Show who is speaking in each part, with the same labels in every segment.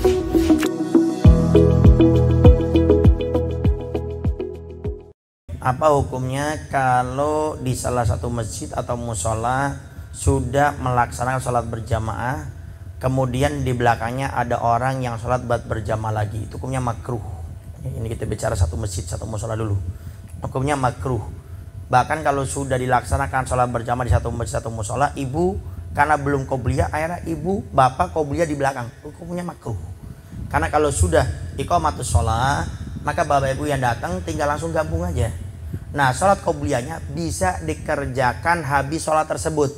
Speaker 1: Apa hukumnya kalau di salah satu masjid atau musola sudah melaksanakan sholat berjamaah, kemudian di belakangnya ada orang yang sholat berjamaah lagi, itu hukumnya makruh. Ini kita bicara satu masjid satu musola dulu. Hukumnya makruh. Bahkan kalau sudah dilaksanakan sholat berjamaah di satu masjid satu musola, ibu karena belum qobliyah, akhirnya ibu bapak qobliyah di belakang, hukumnya makruh. Karena kalau sudah iqamatus sholat, maka bapak ibu yang datang tinggal langsung gabung aja. Nah, sholat qobliyahnya bisa dikerjakan habis sholat tersebut.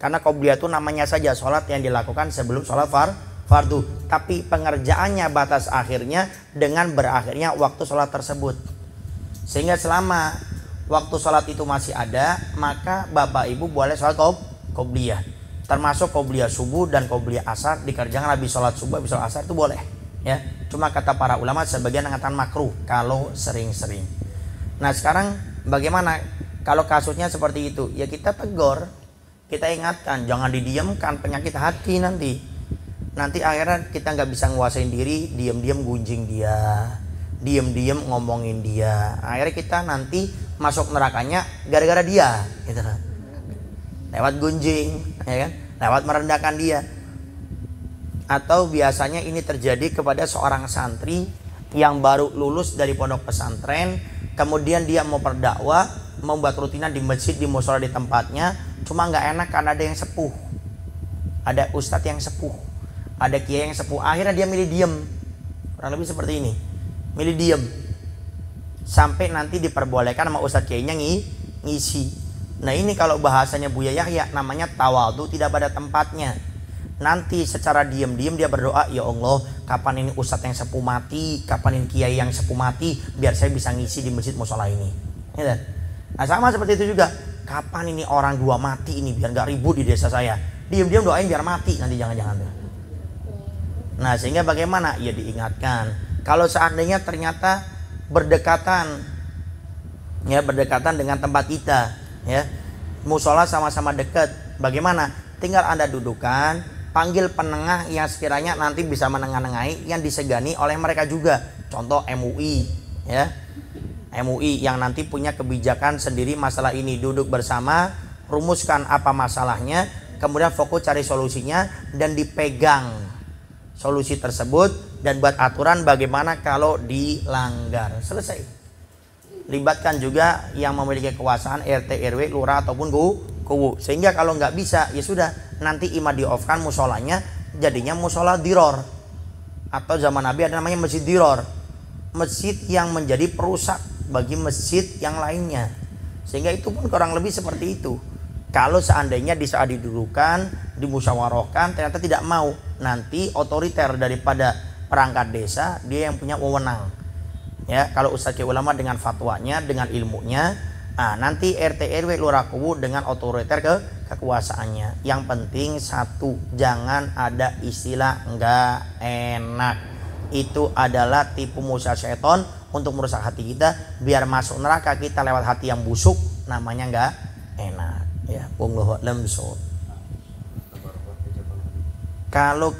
Speaker 1: Karena qobliyah itu namanya saja sholat yang dilakukan sebelum sholat fardu. Tapi pengerjaannya batas akhirnya dengan berakhirnya waktu sholat tersebut. Sehingga selama waktu sholat itu masih ada, maka bapak ibu boleh sholat qobliyah. Termasuk qobliyah subuh dan qobliyah asar dikerjakan habis sholat subuh, habis sholat asar itu boleh. Ya, cuma kata para ulama sebagian mengatakan makruh kalau sering-sering. Nah sekarang bagaimana kalau kasusnya seperti itu? Ya kita tegur, kita ingatkan, jangan didiamkan, penyakit hati nanti. Nanti akhirnya kita nggak bisa nguasain diri, diam-diam gunjing dia, diam-diam ngomongin dia. Akhirnya kita nanti masuk nerakanya gara-gara dia, gitu kan? Lewat gunjing, ya kan? Lewat merendahkan dia. Atau biasanya ini terjadi kepada seorang santri yang baru lulus dari pondok pesantren. Kemudian dia mau berdakwah, membuat rutinan di masjid, di musola di tempatnya, cuma nggak enak karena ada yang sepuh, ada ustadz yang sepuh, ada kiai yang sepuh. Akhirnya dia milih diem, kurang lebih seperti ini, milih diem, sampai nanti diperbolehkan sama ustadz kiainya ngisi. Nah ini kalau bahasanya Buya Yahya namanya tawadhu tidak pada tempatnya. Nanti secara diam-diam dia berdoa, ya Allah, kapan ini ustadz yang sepuh mati, kapan ini kiai yang sepuh mati, biar saya bisa ngisi di masjid musola ini. Ya, nah sama seperti itu juga, kapan ini orang dua mati ini, biar nggak ribut di desa saya. Diam-diam doain biar mati nanti, jangan-jangan. Nah sehingga bagaimana? Ya diingatkan. Kalau seandainya ternyata berdekatan, ya berdekatan dengan tempat kita, ya musola sama-sama dekat, bagaimana? Tinggal Anda dudukan, panggil penengah yang sekiranya nanti bisa menengah-nengahi yang disegani oleh mereka juga. Contoh MUI, ya MUI yang nanti punya kebijakan sendiri masalah ini, duduk bersama, rumuskan apa masalahnya, kemudian fokus cari solusinya dan dipegang solusi tersebut dan buat aturan bagaimana kalau dilanggar. Selesai. Libatkan juga yang memiliki kekuasaan RT RW lurah ataupun kuwu, sehingga kalau nggak bisa ya sudah, nanti imam di off kan musolanya jadinya musola diror, atau zaman Nabi ada namanya masjid diror, masjid yang menjadi perusak bagi masjid yang lainnya. Sehingga itu pun kurang lebih seperti itu. Kalau seandainya di saat didudukan, dimusyawarahkan, ternyata tidak mau, nanti otoriter daripada perangkat desa dia yang punya wewenang. Ya, kalau ustadz ulama dengan fatwanya, dengan ilmunya, nah nanti RT RW lurah kuwu dengan otoriter kekuasaannya. Yang penting satu, jangan ada istilah nggak enak. Itu adalah tipu musya seton untuk merusak hati kita, biar masuk neraka kita lewat hati yang busuk, namanya nggak enak. Ya, wallahu a'lam bishawab. Kalau